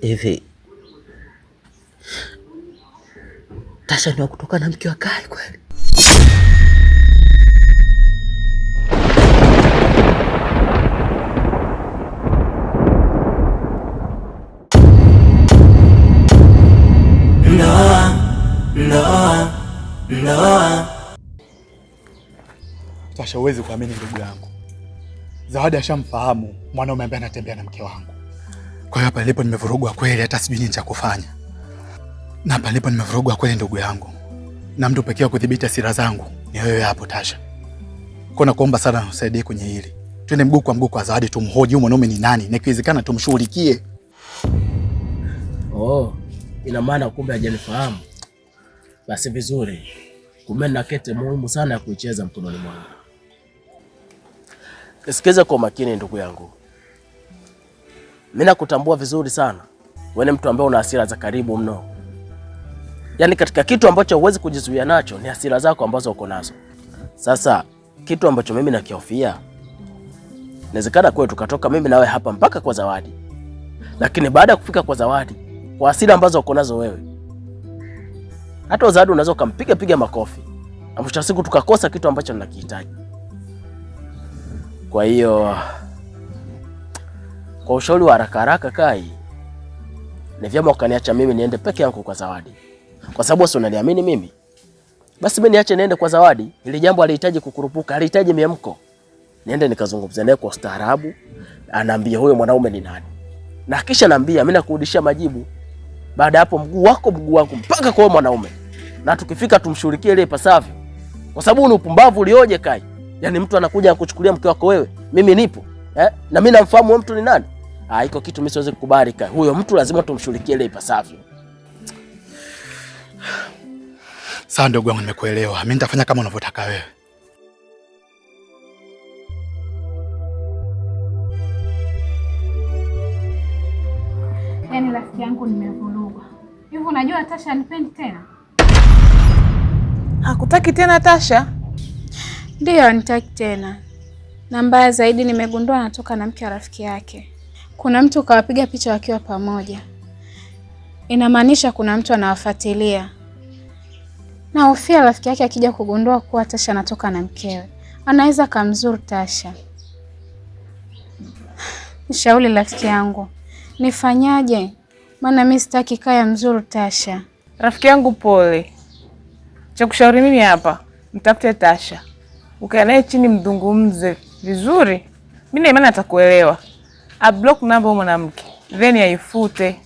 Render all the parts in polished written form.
Hivi Tasha ni wa kutoka na mke wa Kai kweli? No. Tasha, huwezi kuamini ndugu yangu. Zawadi ashamfahamu mwanaume ambaye anatembea na mke wangu. Kwa hiyo hapa nilipo nimevurugwa kweli, hata sijui nini cha kufanya. Na hapa nilipo nimevurugwa kweli ndugu yangu. Na mtu pekee wa kudhibiti hasira zangu ni wewe hapo Tasha. Kwa nakuomba sana unisaidie kwenye hili. Twende mguu kwa mguu kwa Zawadi, tumhoji huyu mwanaume ni nani na ikiwezekana tumshughulikie. Oh, ina maana kumbe hajanifahamu. Basi vizuri. Kumbe na kete muhimu sana ya kuicheza mkononi mwangu. Nisikize kwa makini ndugu yangu. Mimi nakutambua vizuri sana. Wewe ni mtu ambaye una hasira za karibu mno. Yaani katika kitu ambacho huwezi kujizuia nacho ni hasira zako ambazo uko nazo. Sasa kitu ambacho mimi nakihofia, inawezekana kwetu tukatoka mimi nawe hapa mpaka kwa Zawadi. Lakini baada ya kufika kwa Zawadi, kwa hasira ambazo uko nazo wewe, hata Zawadi unaweza kumpiga makofi. Na mwisho wa siku tukakosa kitu ambacho ninakihitaji. Kwa hiyo kwa ushauri wa haraka Kai, ni vyema ukaniacha mimi niende peke yangu kwa Zawadi. Kwa sababu si unaniamini mimi. Basi mimi niache niende kwa Zawadi. Ile jambo alihitaji kukurupuka, alihitaji miamko. Niende nikazungumza naye kwa ustaarabu, anaambia huyo mwanaume ni nani. Na kisha naambia mimi nakurudishia majibu. Baada hapo mguu wangu mpaka kwa mwanaume. Na tukifika tumshughulikie ile ipasavyo. Kwa sababu ni upumbavu ulioje Kai. Yaani mtu anakuja kukuchukulia mke wako wewe, mimi nipo. Na mimi namfahamu mtu ni nani? Iko kitu mimi siwezi kukubali Kai. Huyo mtu lazima tumshughulikie ile ipasavyo. Sawa ndugu wangu, nimekuelewa. Mimi nitafanya kama unavyotaka wewe. Yaani rafiki yangu nimevurugwa. Hivi unajua Tasha anipendi tena? Hakutaki tena Tasha? Ndio anitaki tena. Na mbaya zaidi nimegundua anatoka na mke wa rafiki yake. Kuna mtu kawapiga picha wakiwa pamoja. Inamaanisha kuna mtu anawafuatilia. Na hofia rafiki yake akija kugundua kuwa Tasha anatoka na mkewe, anaweza kumzuru Tasha. Nishauri rafiki yangu, nifanyaje? Maana mimi sitaki Kaya mzuru Tasha. Rafiki yangu pole. Cha kushauri mimi hapa, mtafute Tasha. Ukae naye chini mzungumze vizuri. Mimi na imani atakuelewa. Ablock namba mwanamke, then aifute.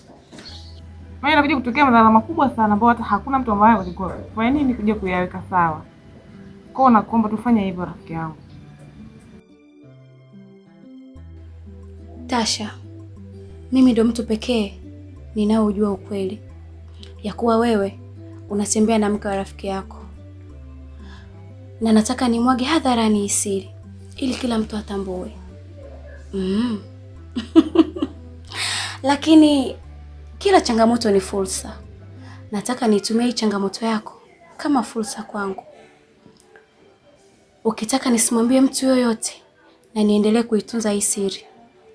Maana inakuja kutokea madhara makubwa sana ambayo hata hakuna mtu ambaye alikuwa. Kwa nini kuja kuyaweka sawa? Kwa nakuomba tufanye hivyo rafiki yangu. Tasha, mimi ndo mtu pekee ninaojua ukweli ya kuwa wewe unatembea na mke wa rafiki yako. Na nataka nimwage hadharani siri ili kila mtu atambue. Lakini kila changamoto ni fursa. Nataka nitumie hii changamoto yako kama fursa kwangu. Ukitaka nisimwambie mtu yoyote na niendelee kuitunza hii siri,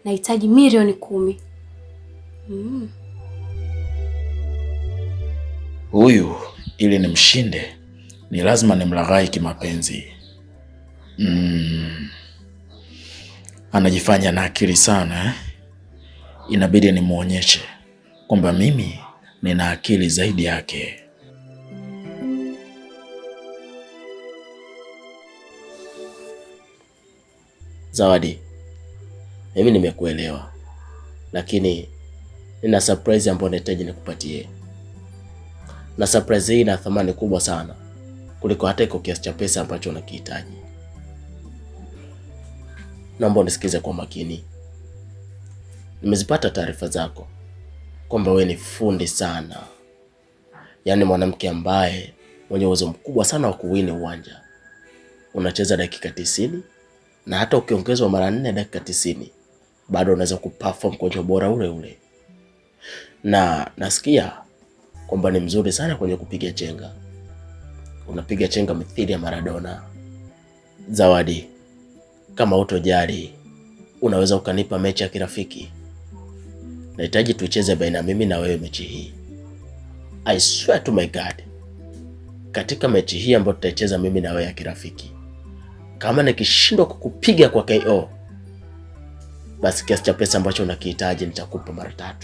nahitaji milioni 10. Huyu ili nimshinde ni lazima nimlaghai kimapenzi. Anajifanya na akili sana. Inabidi nimuonyeshe kwamba mimi nina akili zaidi yake. Zawadi, mimi nimekuelewa. Lakini nina surprise ambayo nahitaji nikupatie. Na surprise hii ina thamani kubwa sana kuliko hata iko kiasi cha pesa ambacho unakihitaji. Naomba unisikize kwa makini. Nimezipata taarifa zako kwamba wewe ni fundi sana. Yaani mwanamke ambaye mwenye uwezo mkubwa sana wa kuwini uwanja. Unacheza dakika 90 na hata ukiongezwa mara 4 dakika 90 bado unaweza kuperform kwenye ubora ule ule. Na nasikia kwamba ni mzuri sana kwenye kupiga chenga. Unapiga chenga mithili ya Maradona. Zawadi, kama utojali, unaweza ukanipa mechi ya kirafiki. nahitaji tuicheze baina mimi na wewe mechi hii. I swear to my God, katika mechi hii ambayo tutaicheza mimi na wewe ya kirafiki, kama nikishindwa kukupiga kwa KO, basi kiasi cha pesa ambacho unakihitaji nitakupa mara 3.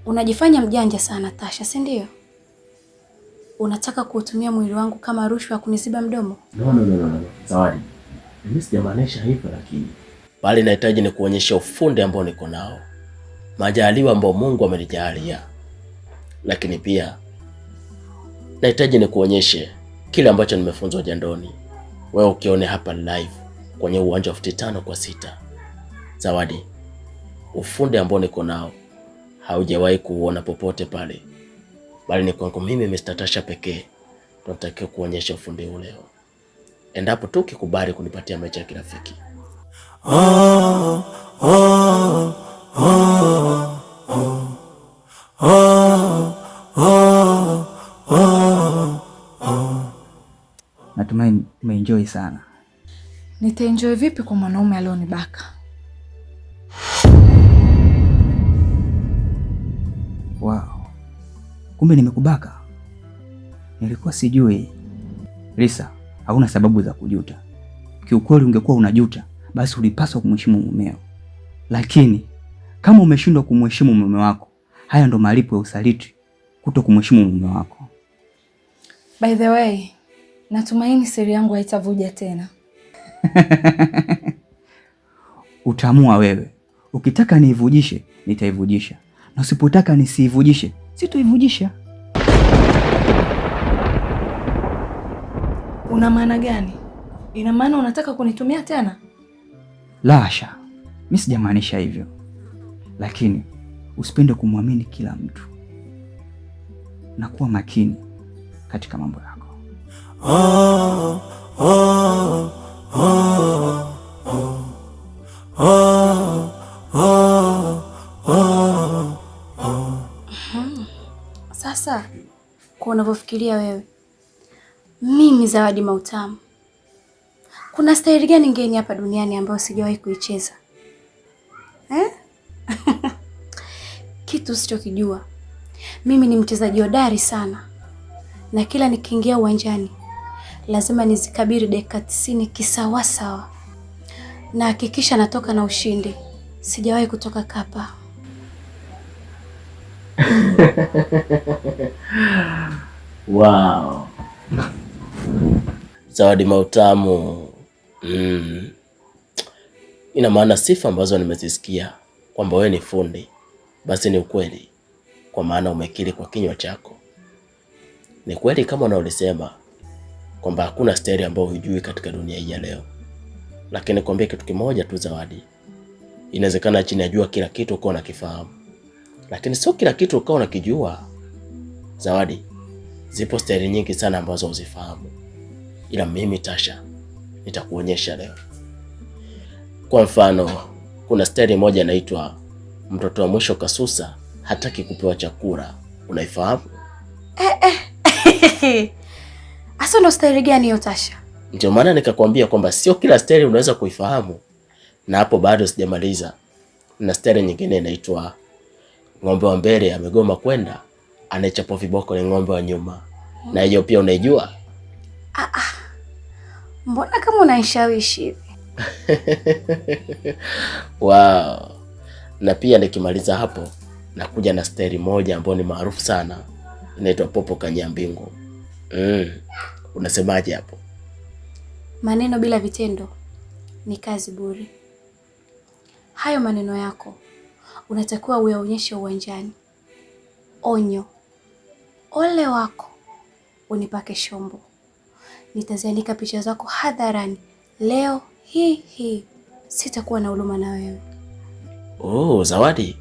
Unajifanya mjanja sana Tasha, si ndio? Unataka kuutumia mwili wangu kama rushwa kuniziba mdomo? No. Zawadi, mimi sijamaanisha hivyo, lakini bali nahitaji ni kuonyesha ufundi ambao niko nao, majaliwa ambao Mungu amenijalia, lakini pia nahitaji ni kuonyeshe kile ambacho nimefunzwa jandoni, wewe ukione hapa live kwenye uwanja wa 5-6. Zawadi, ufundi ambao niko nao haujawahi kuuona popote pale, bali ni kwangu mimi Mr. Tasha pekee tunatakiwa kuonyesha ufundi ule leo, endapo tu ukikubali kunipatia mechi ya kirafiki. Natumai umeenjoy sana. Nitaenjoy vipi kwa mwanaume alionibaka? Wow. Kumbe nimekubaka. Nilikuwa sijui. Lisa, hauna sababu za kujuta. Kiukweli ungekuwa unajuta, basi ulipaswa kumheshimu mumeo. Lakini kama umeshindwa kumheshimu mume wako, haya ndo malipo ya usaliti, kuto kumheshimu mume wako. By the way, natumaini siri yangu haitavuja tena. Utaamua wewe. Ukitaka niivujishe, nitaivujisha. Na usipotaka nisiivujishe, sitoivujisha. Una maana gani? Ina maana unataka kunitumia tena? La hasha. Mimi sijamaanisha hivyo. Lakini usipende kumwamini kila mtu. Na kuwa makini katika mambo yako. Sasa kwa unavyofikiria wewe, mimi Zawadi Mautamu, kuna staili gani ngeni hapa duniani ambayo sijawahi kuicheza? Kitu usichokijua, mimi ni mchezaji hodari sana, na kila nikiingia uwanjani lazima nizikabiri dakika 90 kisawasawa, na hakikisha natoka na ushindi. Sijawahi kutoka kapa. Wow. Zawadi Mautamu. Ina maana sifa ambazo nimezisikia kwamba wewe ni fundi, basi ni ukweli, kwa maana umekiri kwa kinywa chako. Ni kweli kama unaolisema kwamba hakuna staili ambayo hujui katika dunia hii ya leo. Lakini kwambie kitu kimoja tu Zawadi, inawezekana chini ya jua kila kitu uko unakifahamu, lakini sio kila kitu uko unakijua. Zawadi, zipo staili nyingi sana ambazo uzifahamu, ila mimi Tasha nitakuonyesha leo. Kwa mfano, kuna staili moja inaitwa mtoto wa mwisho kasusa hataki kupewa chakula. Unaifahamu? Asa ndo staili gani hiyo Tasha? Ndio maana nikakwambia kwamba sio kila staili unaweza kuifahamu. Na hapo bado sijamaliza. Na staili nyingine inaitwa ng'ombe wa mbele amegoma kwenda, anaichapa viboko ni ng'ombe wa nyuma. Na hiyo pia unaijua? Mbona kama unanishawishi hivi? Wow. Na pia nikimaliza hapo nakuja na staili moja ambayo ni maarufu sana, inaitwa popo kanyambingu. Unasemaje hapo? Maneno bila vitendo ni kazi bure. Hayo maneno yako unatakiwa uyaonyeshe uwanjani. Onyo. Ole wako unipake shombo. Nitaziandika picha zako hadharani leo hii. Sitakuwa na huruma na wewe. Oh, Zawadi,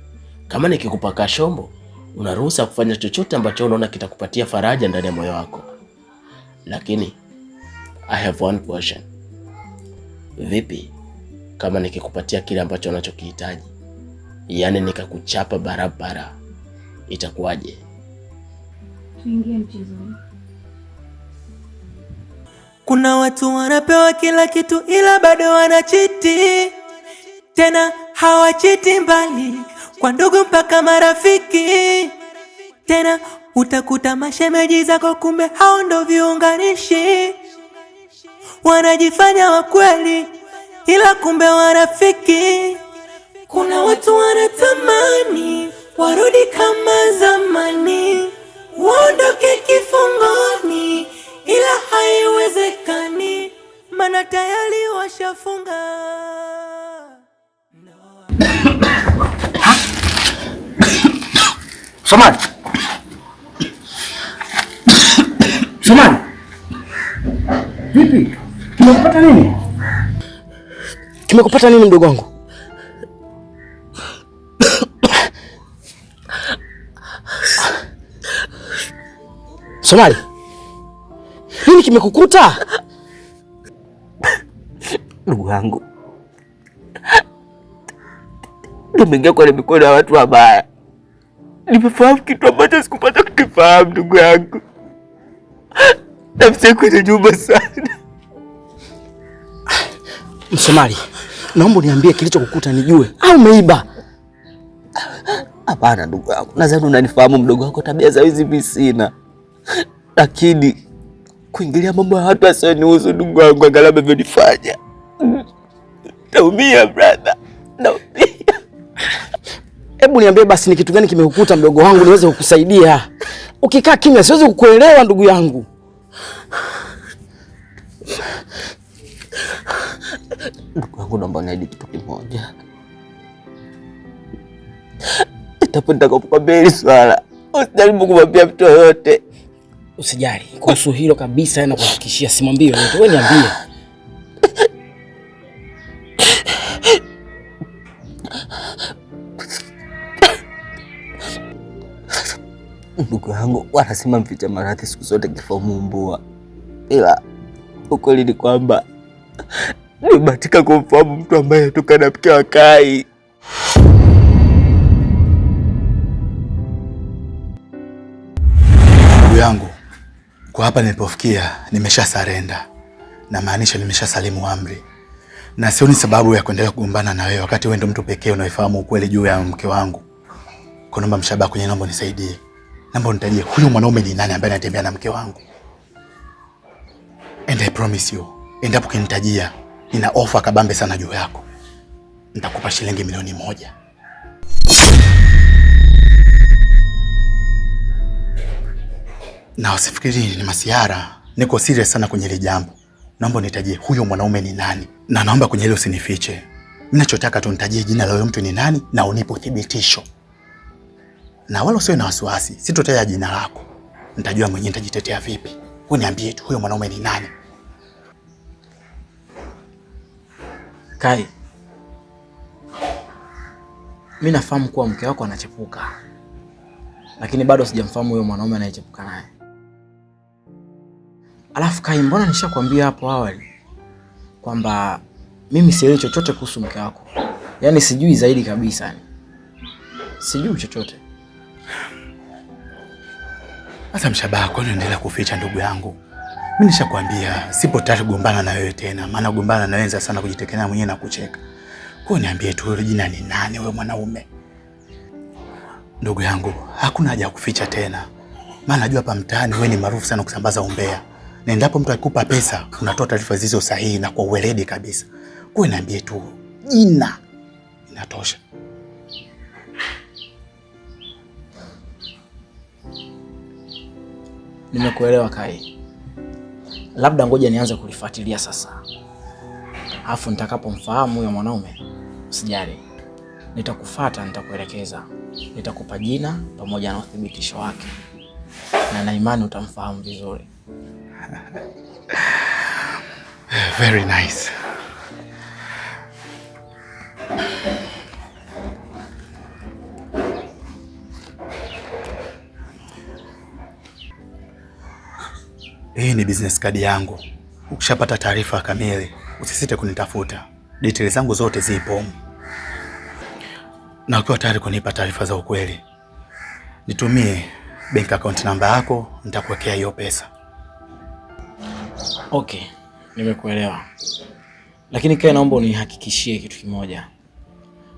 kama nikikupaka shombo, unaruhusa kufanya chochote ambacho unaona kitakupatia faraja ndani ya moyo wako. Lakini I have one question. Vipi kama nikikupatia kile ambacho unachokihitaji, yaani nikakuchapa barabara, itakuwaje? Tuingie mchezoni. Kuna watu wanapewa kila kitu ila bado wanachiti. Tena hawachiti mbali, kwa ndugu mpaka marafiki. Tena utakuta mashemeji zako, kumbe hao ndo viunganishi. Wanajifanya wakweli, ila kumbe warafiki. Kuna watu wanatamani warudi kama zamani, waondoke kifungoni, ila haiwezekani, maana tayari washafunga. Somali! Somali! Vipi? Kimekupata nini? Kimekupata nini mdogo wangu? Somali! Nini kimekukuta? Ndugu yangu, nimeingia kwenye mikono ya watu wabaya. Nimefahamu kitu ambacho sikupata kukifahamu ndugu yangu. Nafsi yangu inauma sana. Msomali, naomba niambie kilichokukuta nijue, au umeiba? Hapana ndugu yangu, nadhani unanifahamu mdogo wako, tabia za wizi mimi sina. Lakini kuingilia mambo ya watu wasionihusu ndugu wangu, angalau amenifanya naumia brother, naumia. Hebu niambie basi ni kitu gani kimekukuta mdogo wangu niweze kukusaidia. Ukikaa kimya siwezi kukuelewa ndugu yangu. Ndugu wangu, naomba niahidi kitu kimoja. Nitakapokuambia hili swala, usijaribu kumwambia mtu yoyote. Usijali kuhusu hilo kabisa, na kuhakikishia simwambie yoyote. Wewe niambie. Ndugu yangu, wanasema mficha maradhi siku zote kifo mumbua. Ila ukweli ni kwamba nimebahatika kumfahamu mtu ambaye atoka na mke wa Kai. Ndugu yangu, kwa hapa nilipofikia nimesha sarenda, na maanisha nimesha salimu amri, na sioni sababu ya kuendelea kugombana na wewe wakati wewe ndio mtu pekee unayefahamu ukweli juu ya mke wangu. Kwa naomba Mshabaha, kwenye naomba nisaidie. Naomba unitajie huyu mwanaume ni nani ambaye anatembea na mke wangu. And I promise you, endapo kinitajia, nina offer kabambe sana juu yako. Nitakupa shilingi milioni 1. Na usifikiri ni masiara, niko serious sana kwenye hili jambo. Naomba unitajie huyo mwanaume ni nani. Na naomba kwenye hilo usinifiche. Mimi ninachotaka tu nitajie jina la huyo mtu ni nani na unipe uthibitisho. Na wala usiwe na wasiwasi, sitotaja jina lako. Nitajua mwenyewe nitajitetea vipi. Wewe niambie tu huyo mwanaume ni nani. Kai, mimi nafahamu kuwa mke wako anachepuka, lakini bado sijamfahamu huyo mwanaume anayechepuka naye. Alafu Kai, mbona nishakwambia hapo awali kwamba mimi sielewi chochote kuhusu mke wako? Yaani sijui zaidi kabisa yani. Sijui chochote. Hata Mshabaha, kwa nini unaendelea kuficha ndugu yangu? Mimi nishakwambia sipo tayari kugombana na wewe tena, maana kugombana na wewe sana kujitekelea mwenyewe na kucheka. Kwa niambie tu wewe jina ni nani wewe mwanaume? Ndugu yangu, hakuna haja ya kuficha tena. Maana najua hapa mtaani wewe ni maarufu sana kusambaza umbea. Na endapo mtu akikupa pesa, unatoa taarifa zilizo sahihi na kwa uweledi kabisa. Kwa niambie tu jina. Inatosha. Nimekuelewa Kai. Labda ngoja nianze kulifuatilia sasa. Alafu nitakapomfahamu huyo mwanaume, usijali. Nitakufuata, nitakuelekeza. Nitakupa jina pamoja na uthibitisho wake. Na imani utamfahamu vizuri. Very nice. Hii ni business card yangu. Ukishapata taarifa kamili, usisite kunitafuta. Details zangu zote zipo. Na ukiwa tayari kunipa taarifa za ukweli, nitumie bank account namba yako, nitakuwekea hiyo pesa. Okay, nimekuelewa. Lakini Kai, naomba unihakikishie kitu kimoja.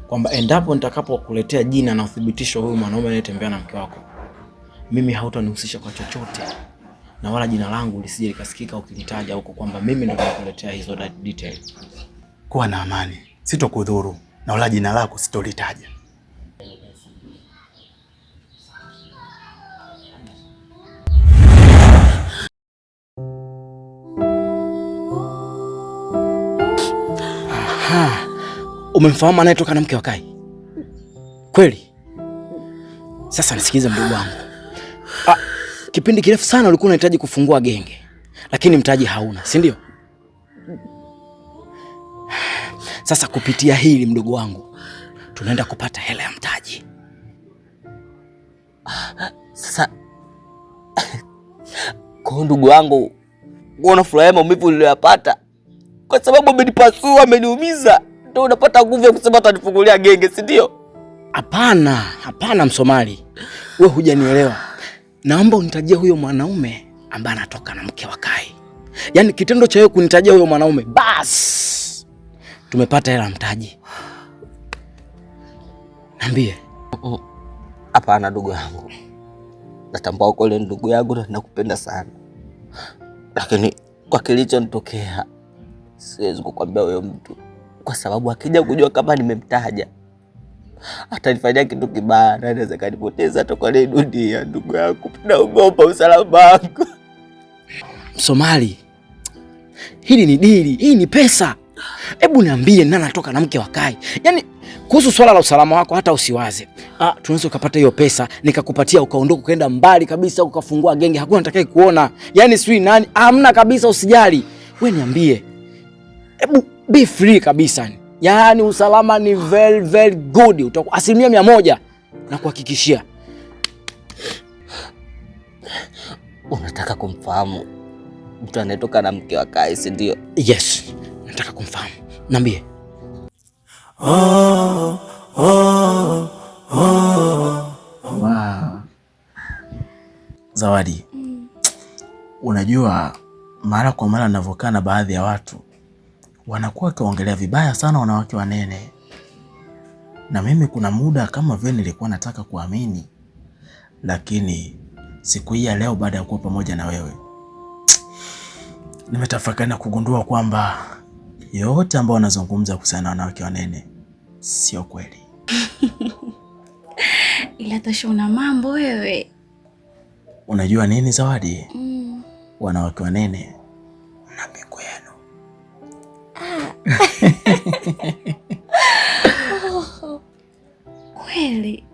kwamba endapo nitakapokuletea jina na uthibitisho huyu mwanaume anayetembea na mke wako, mimi hautanihusisha kwa chochote, na wala jina langu lisije likasikika ukilitaja huko kwamba mimi ndo nakuletea hizo details. Kuwa na amani, sitokudhuru na wala jina lako sitolitaja. Aha. Umemfahamu anayetoka na mke wa Kai? Kweli? Sasa nisikize mdogo wangu. Kipindi kirefu sana ulikuwa unahitaji kufungua genge, lakini mtaji hauna, si ndio? Sasa kupitia hili mdogo wangu, tunaenda kupata hela ya mtaji. Sasa kwa ndugu wangu, unafurahia maumivu niliyopata kwa sababu amenipasua, ameniumiza, ndio unapata nguvu ya kusema utanifungulia genge, si ndio? Hapana Msomali. Wewe hujanielewa. Naomba unitajie huyo mwanaume ambaye anatoka na mke wa Kai. Yaani kitendo cha wewe kunitajia huyo mwanaume, bas tumepata hela mtaji. Niambie. Hapana ndugu yangu. Natambua uko ile ndugu yangu na nakupenda sana. Lakini kwa kilichonitokea siwezi kukwambia huyo mtu, kwa sababu akija kujua kama nimemtaja atanifanyia kitu kibaya na anaweza kanipoteza hata kwa hii dunia. Ndugu yangu, naogopa usalama wangu. Msomali, hili ni dili, hii ni pesa. Hebu niambie nani anatoka na mke wa Kai? Yaani kuhusu swala la usalama wako hata usiwaze. Tunaweza kupata hiyo pesa nikakupatia ukaondoka kwenda mbali kabisa ukafungua genge, hakuna atakaye kuona. Yaani sijui nani, hamna kabisa, usijali. Wewe niambie. Hebu be free kabisa. Yaani usalama ni very very good. Utakuwa 100% na kuhakikishia. Unataka kumfahamu mtu anayetoka na mke wa Kai, si ndio? Yes, nataka kumfahamu. Niambie. Wow. Zawadi. Unajua mara kwa mara ninavyokaa na baadhi ya watu wanakuwa wakiongea vibaya sana wanawake wanene. Na mimi kuna muda kama vile nilikuwa nataka kuamini. Lakini siku hii ya leo baada ya kuwa pamoja na wewe, nimetafakari na kugundua kwamba yote ambao wanazungumza kuhusiana na wanawake wanene sio kweli. Ila Tasha, una mambo wewe. Unajua nini Zawadi? Wanawake wanene na miko yenu. Kweli?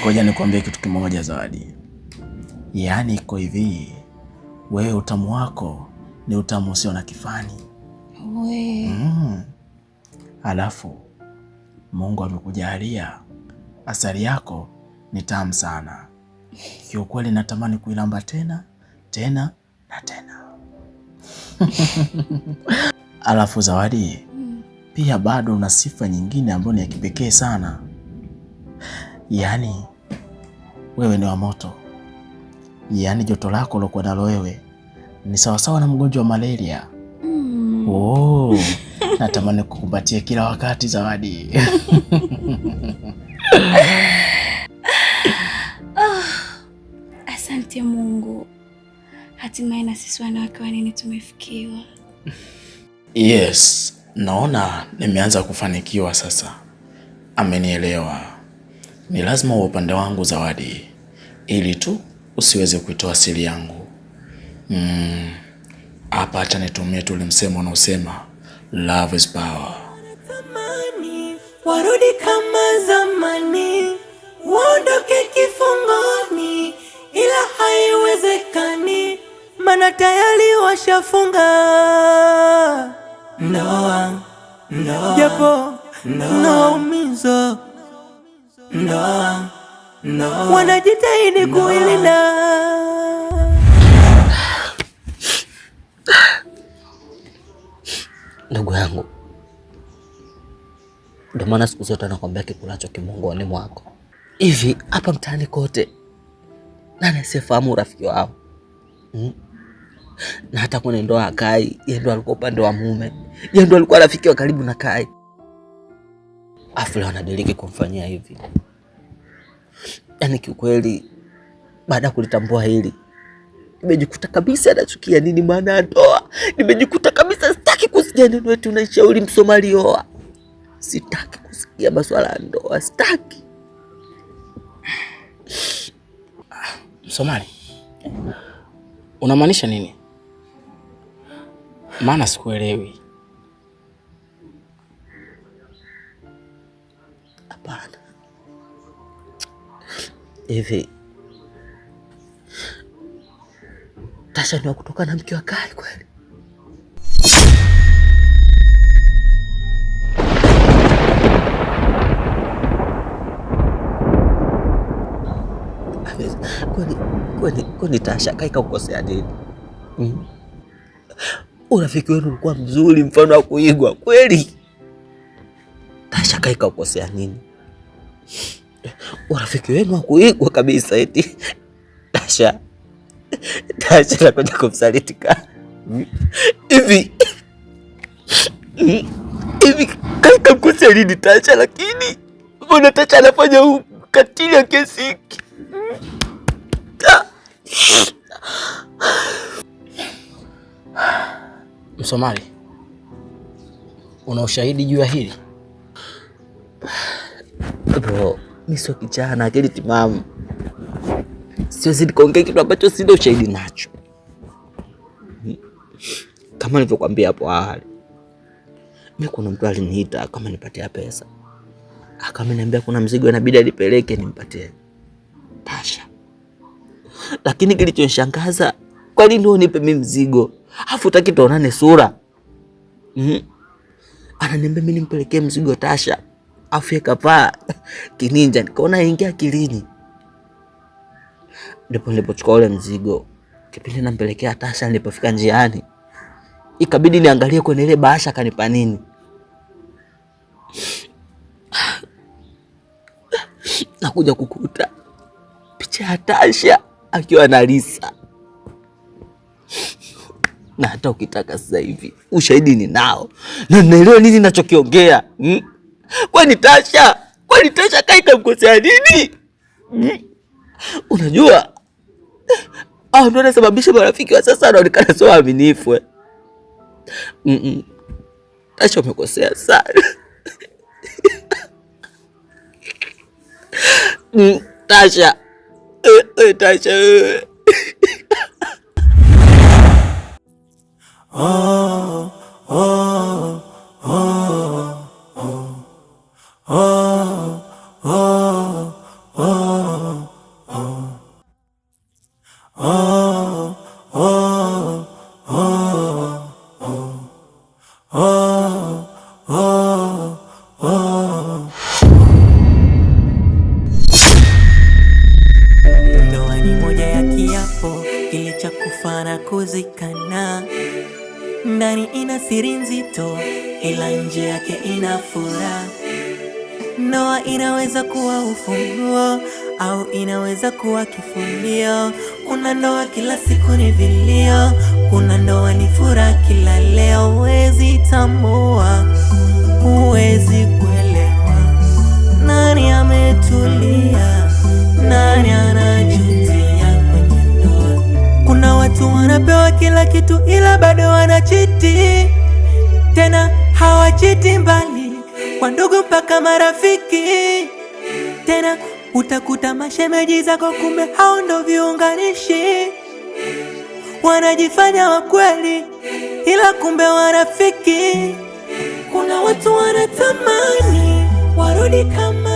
Ngoja nikwambie kitu kimoja Zawadi. Yaani iko hivi, wewe utamu wako ni utamu usio na kifani. Alafu Mungu amekujalia asali yako ni tamu sana. Kiukweli natamani kuilamba tena na tena. Alafu Zawadi, pia bado una sifa nyingine ambayo ni ya kipekee sana. Yaani wewe ni wa moto. Yaani joto lako lokuwa nalo wewe ni sawasawa na mgonjwa wa malaria. Natamani kukumbatia kila wakati Zawadi. Asante Mungu. Hatimaye na sisi wanawake wanene tumefikiwa. Yes, naona nimeanza kufanikiwa sasa. Amenielewa. Ni lazima uwe upande wangu Zawadi, ili tu usiweze kuitoa siri yangu. Hapa acha nitumie tu msemo unaosema love is power. Warudi kama zamani, waondoke kifungoni, ila haiwezekani, maana tayari washafunga ndoa. Japo naumiza ndoa, wanajitahidi kuilinda. Ndugu yangu, ndio maana siku zote nakwambia kikulacho kimongoni mwako. Hivi hapa mtaani kote nani asiyefahamu rafiki wao? Na hata kwenye ndoa ya Kai, yeye ndo alikuwa upande wa mume. Yeye ndo alikuwa rafiki wa karibu na Kai. Afu leo anadiriki kumfanyia hivi. Yaani kiukweli baada ya kulitambua hili, nimejikuta kabisa nachukia nini maana ya ndoa. Nimejikuta kabisa sitaki kusikia neno eti unaishauri Msomali oa. Sitaki kusikia masuala ya ndoa, sitaki. Msomali, unamaanisha nini? Maana sikuelewi. Hapana. Hivi Tasha ni wa kutoka na mke wa Kai kweli? Kwani Tasha Kai kakukosea nini? Urafiki wenu ulikuwa mzuri, mfano wa kuigwa kweli. Tasha Kai kakukosea nini? Urafiki wenu wa kuigwa kabisa eti. Tasha anakuja kumsaliti Kai. Hivi Kai kakukosea nini Tasha? Lakini mbona Tasha anafanya ukatili wa kiasi hiki? Msomali, una ushahidi juu ya hili? Bro, mimi sio kijana, akili timamu. Siwezi kuongea kitu ambacho sina ushahidi nacho. Kama nilivyokuambia hapo awali, mimi kuna mtu aliniita kama nipatie pesa. Akaniambia kuna mzigo inabidi alipeleke nimpatie Tasha. Lakini kilichonishangaza, kwa nini unipe mimi mzigo? Afu utaki tuonane sura. Ananiambia mimi nimpelekee mzigo Tasha. Afu yakapaa kininja, nikaona ingia akilini. Ndipo nilipochukua ule mzigo. Kipindi nampelekea Tasha, nilipofika njiani ikabidi niangalie kwenye ile bahasha kanipa nini. Nakuja kukuta picha ya Tasha akiwa na Lisa. Na hata ukitaka sasa hivi ushahidi ni nao. Na naelewa nini ninachokiongea. Kwani Tasha Kai kamkosea nini? Unajua ndio anasababisha marafiki wa sasa wanaonekana sio waaminifu. Tasha umekosea sana. Tasha. Tasha. Ndoa ni moja ya kiapo kile cha kufa na kuzikana. Ndani ina siri nzito, ila nje yake ina furaha. Ndoa inaweza kuwa ufunguo au inaweza kuwa kifundio. Kuna ndoa kila siku ni vilio, kuna ndoa ni furaha kila leo. Huwezi tambua, huwezi kuelewa nani ametulia, nani anajutia kwenye ndoa. Kuna watu wanapewa kila kitu ila bado wanachiti. Tena hawachiti mbali, kwa ndugu mpaka marafiki. Tena utakuta mashemeji zako kumbe hao ndo viunganishi. Wanajifanya wa kweli ila kumbe warafiki. Kuna watu wanatamani warudi kama